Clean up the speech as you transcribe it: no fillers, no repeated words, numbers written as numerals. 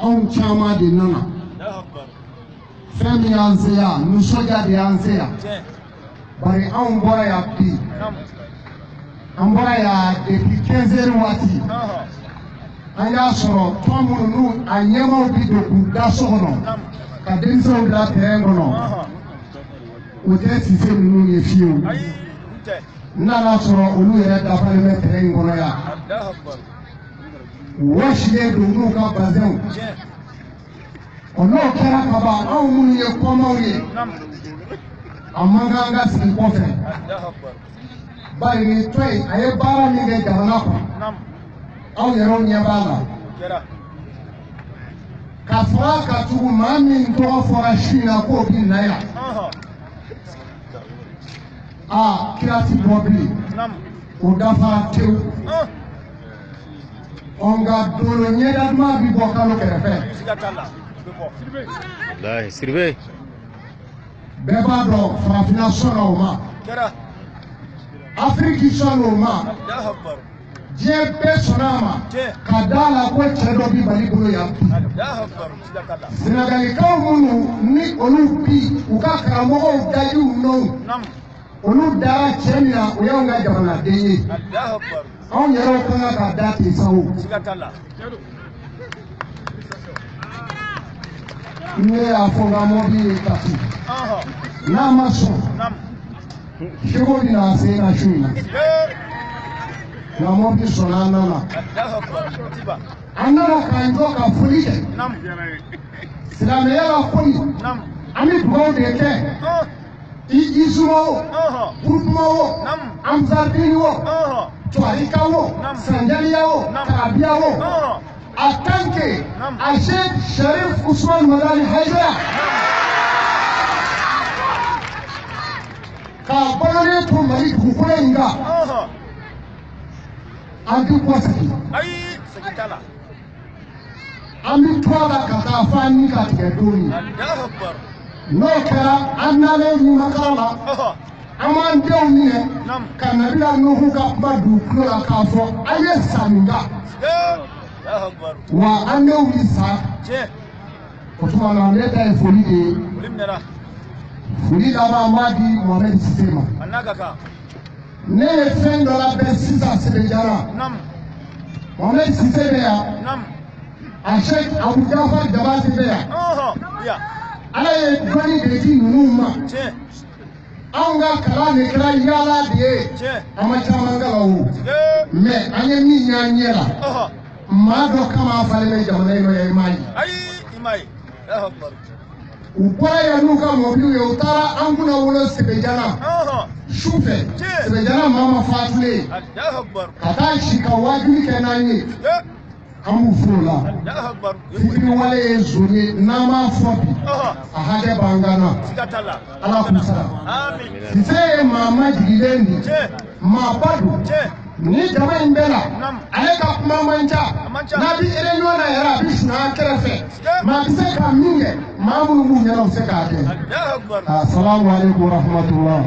anw caman de nana fɛn min y'an se yan nisɔndiya de y'an se yan bari anw bɔra yan bi an bɔra yan depuis 15 heures waati an y'a sɔrɔ tɔn minnu n'u a ɲɛmaw bi don k'u da so kɔnɔ ka denmisɛnw bila terrain kɔnɔ o tɛ Sise ninnu ye fiyewu n nana sɔrɔ olu yɛrɛ dafalen bɛ terrain in kɔnɔ yan wɔsilen don n'u ka bazɛnw n'o kɛra kaban anw minnu ye kɔmaw ye a man kan ka sigi kɔfɛ bari nin tɔn in a ye baara min kɛ jamana kɔnɔ aw yɛrɛw ɲɛ b'a la ka fara ka tugu maa min tɔgɔ fɔra su in na k'o bi na yan kira ti bɔ bilen o dafara tewu nka dolo ɲɛda duman bi bɔ kalo kɛrɛfɛ Siribe bɛɛ b'a dɔn farafinna sɔnna o ma Afiriki sɔnna o ma diɲɛ bɛɛ sɔnna a ma ka d'a la ko cɛ dɔ bi Mali bolo yan bi Senegalikaw minnu ni olu bi u ka karamɔgɔw dajiw nɔw olu dara cɛ min na o y'anw ka jamanaden ye anw yɛrɛw kan ka da ten sa o ne y'a fɔ n ka mɔbili ye kati n'a ma sɔn seko bɛna se na su in na nka mɔbili sɔnna an nana k'an jɔ ka foli kɛ silamɛya la foli an bɛ dugawu de kɛ Izuma o Burkina o Amzardini o Tuarika o Sanjaliya o Karabiya o en tant que Cheikh Sharif Ousmane Madani Haidara ka bɔlen to Mali dugukolo in kan an tɛ kɔ segin an bɛ to a la ka taa fɔ an ni ka tigɛ don ye n'o kɛra an nalen ɲamakala la an b'an denw minɛ ka Nabila Nuhu ka kuma don u tulo la k'a fɔ an ye saninka wa an denw bi sa o tuma na ne ta ye foli de ye foli laban an b'a di Mohamed Sise ma ne ye fɛn dɔ labɛn sisan Sɛbɛjara Mohamed Sise bɛ yan a Sheikh Abu Jafar Jabate bɛ yan Ala ye dɔnni de di ninnu ma anw ka kalan de kɛra yaala de ye an ma caman kalan o mɛ an ye min y'an ɲɛ la maa dɔ kama an falen bɛ jamana in nɔ yan i m'a ye u bɔra yan n'u ka mɔbiliw ye u taara an kunna wolo Sɛbɛjara su fɛ Sɛbɛjara maa ma fatulen ka taa si ka wajibi kɛ n'an ye an b'u fo la fitiriwale ye zon ye n'an b'a fɔ bi a hakɛ b'an kan na Ala k'u sara Sise ye maa majigilen de maa ba don ni jama in bɛɛ la ale ka kuma man ca n'a bi réunion na yɛrɛ a bi sigi an kɛrɛfɛ maa bɛ se ka min kɛ maa minnu b'u ɲɛna u bɛ se k'a kɛ. Assalamu alaikum warahmatullahi.